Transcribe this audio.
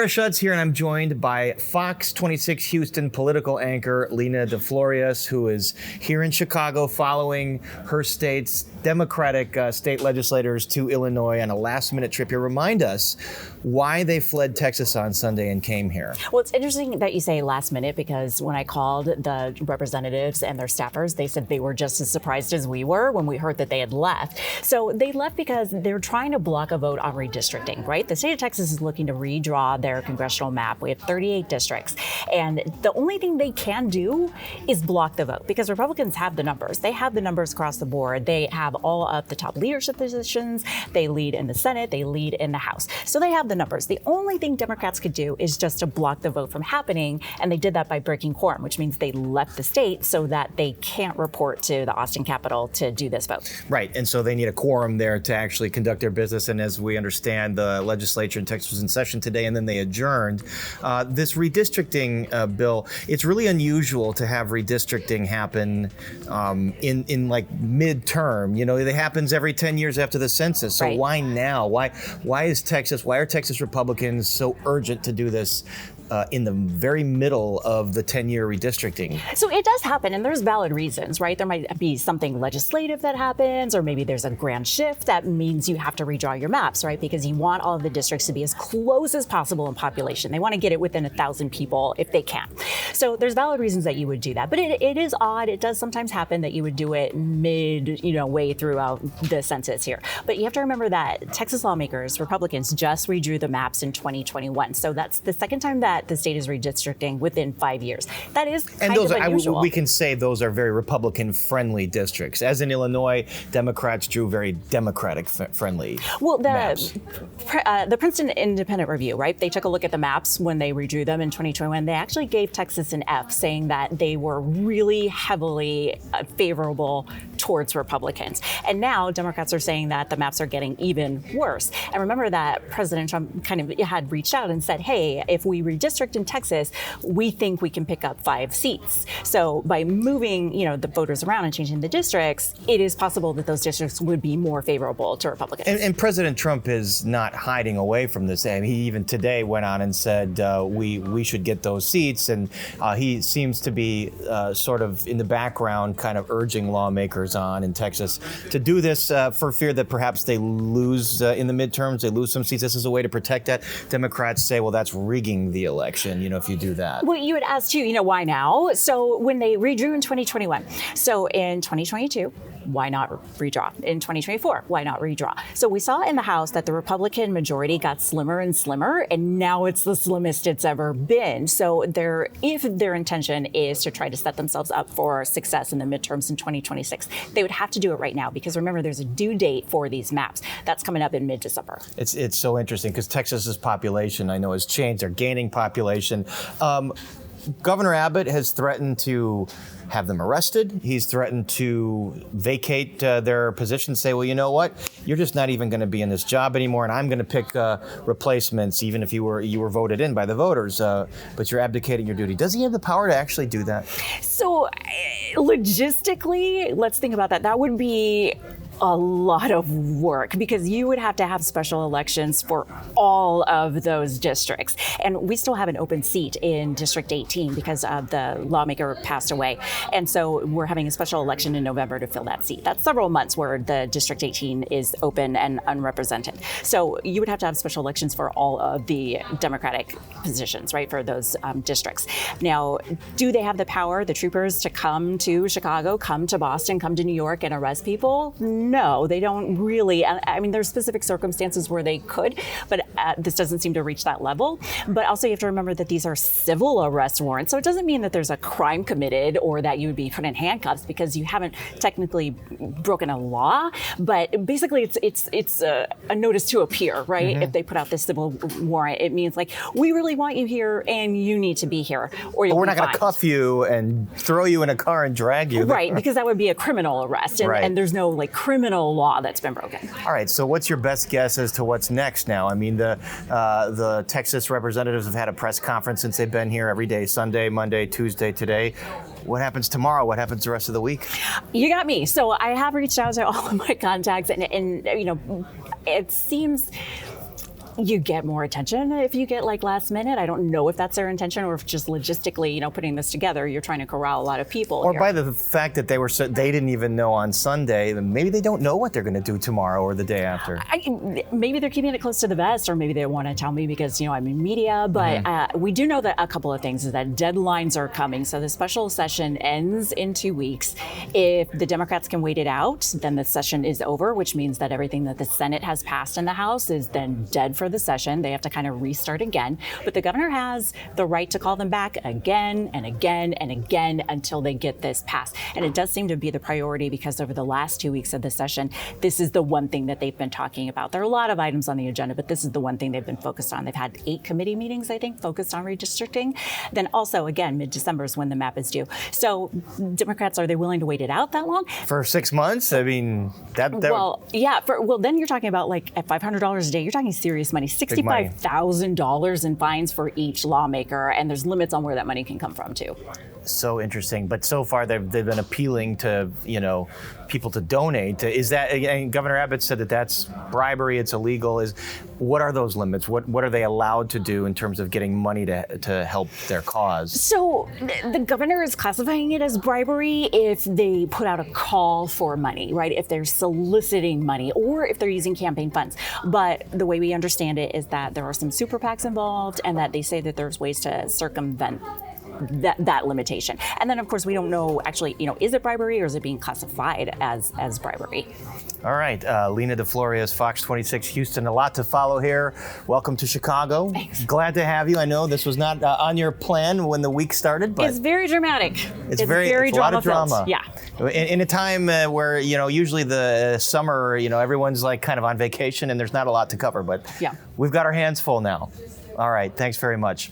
Schutz here, and I'm joined by Fox 26 Houston political anchor Lina deFlorias, who is here in Chicago following her state's Democratic state legislators to Illinois on a last-minute trip here. Remind us why they fled Texas on Sunday and came here. Well, it's interesting that you say last minute, because when I called the representatives and their staffers, they said they were just as surprised as we were when we heard that they had left. So they left because they're trying to block a vote on redistricting, right? The state of Texas is looking to redraw their congressional map. We have 38 districts, and the only thing they can do is block the vote, because Republicans have the numbers. They have the numbers across the board. They have all of the top leadership positions. They lead in the Senate. They lead in the House. So they have the numbers. The only thing Democrats could do is just to block the vote from happening, and they did that by breaking quorum, which means they left the state so that they can't report to the Austin Capitol to do this vote. Right, and so they need a quorum there to actually conduct their business, and as we understand, the legislature in Texas was in session today, and then they adjourned. This redistricting bill, it's really unusual to have redistricting happen in like midterm. You know, it happens every 10 years after the census. So Right. Why now? Why are Texas Republicans so urgent to do this in the very middle of the 10-year redistricting? So it does happen, and there's valid reasons, right? There might be something legislative that happens, or maybe there's a grand shift that means you have to redraw your maps, right? Because you want all of the districts to be as close as possible in population. They want to get it within 1,000 people if they can. So there's valid reasons that you would do that. But it is odd. It does sometimes happen that you would do it way throughout the census here. But you have to remember that Texas lawmakers, Republicans, just redrew the maps in 2021. So that's the second time that the state is redistricting within 5 years. That is kind of unusual. We can say those are very Republican-friendly districts. As in Illinois, Democrats drew very Democratic-friendly maps. The Princeton Independent Review, right? They took a look at the maps when they redrew them in 2021. They actually gave Texas an F, saying that they were really heavily favorable towards Republicans. And now Democrats are saying that the maps are getting even worse. And remember that President Trump kind of had reached out and said, hey, if we redistrict in Texas, we think we can pick up 5 seats. So by moving, the voters around and changing the districts, it is possible that those districts would be more favorable to Republicans. And President Trump is not hiding away from this. I mean, he even today went on and said we should get those seats, and he seems to be sort of in the background kind of urging lawmakers on in Texas to do this for fear that perhaps they lose in the midterms, they lose some seats. This is a way to protect that. Democrats say, well, that's rigging the election, if you do that. Well, you would ask too, why now? So when they redrew in 2021, so in 2022, why not redraw? In 2024, why not redraw? So we saw in the House that the Republican majority got slimmer and slimmer, and now it's the slimmest it's ever been. So if their intention is to try to set themselves up for success in the midterms in 2026, they would have to do it right now, because remember, there's a due date for these maps. That's coming up in mid-December. It's so interesting because Texas's population, I know, has changed. They're gaining population. Governor Abbott has threatened to have them arrested. He's threatened to vacate their position, say, well, you know what? You're just not even going to be in this job anymore, and I'm going to pick replacements, even if you were voted in by the voters, but you're abdicating your duty. Does he have the power to actually do that? So logistically, let's think about that. That would be a lot of work, because you would have to have special elections for all of those districts. And we still have an open seat in District 18 because the lawmaker passed away. And so we're having a special election in November to fill that seat. That's several months where the District 18 is open and unrepresented. So you would have to have special elections for all of the Democratic positions, right, for those districts. Now, do they have the power, the troopers, to come to Chicago, come to Boston, come to New York and arrest people? No, they don't really. I mean, there's specific circumstances where they could, but this doesn't seem to reach that level. But also you have to remember that these are civil arrest warrants. So it doesn't mean that there's a crime committed or that you would be put in handcuffs, because you haven't technically broken a law. But basically it's a notice to appear, right? Mm-hmm. If they put out this civil warrant, it means like, we really want you here and you need to be here, or we're not going to cuff you and throw you in a car and drag you. Right, because that would be a criminal arrest, and, right. And there's no criminal law that's been broken. All right, so what's your best guess as to what's next now? I mean, the Texas representatives have had a press conference since they've been here every day, Sunday, Monday, Tuesday, today. What happens tomorrow? What happens the rest of the week? You got me. So I have reached out to all of my contacts, and it seems You get more attention if you get like last minute. I don't know if that's their intention or if just logistically, putting this together, you're trying to corral a lot of people. Or here. by the fact that they didn't even know on Sunday, maybe they don't know what they're going to do tomorrow or the day after. Maybe they're keeping it close to the vest, or maybe they want to tell me because, I'm in media. But we do know that a couple of things is that deadlines are coming. So the special session ends in 2 weeks. If the Democrats can wait it out, then the session is over, which means that everything that the Senate has passed in the House is then dead for the session. They have to kind of restart again. But the governor has the right to call them back again and again and again until they get this passed. And it does seem to be the priority because over the last 2 weeks of the session, this is the one thing that they've been talking about. There are a lot of items on the agenda, but this is the one thing they've been focused on. They've had 8 committee meetings, I think, focused on redistricting. Then also, again, mid-December is when the map is due. So Democrats, are they willing to wait it out that long? For 6 months? I mean, that Well, yeah. Then you're talking about like at $500 a day, you're talking serious money, $65,000 in fines for each lawmaker, and there's limits on where that money can come from too. So interesting. But so far they've been appealing to people to donate. Is that, and Governor Abbott said that that's bribery, it's illegal. What are those limits? What are they allowed to do in terms of getting money to help their cause? So the governor is classifying it as bribery if they put out a call for money, right? If they're soliciting money or if they're using campaign funds. But the way we understand it is that there are some super PACs involved and that they say that there's ways to circumvent that limitation. And then, of course, we don't know actually, is it bribery or is it being classified as bribery? All right, Lina deFlorias, Fox 26 Houston. A lot to follow here. Welcome to Chicago. Thanks. Glad to have you. I know this was not on your plan when the week started, but it's very dramatic. It's very a lot of drama. Yeah. In a time where usually the summer, everyone's like kind of on vacation and there's not a lot to cover, but yeah, we've got our hands full now. All right, thanks very much.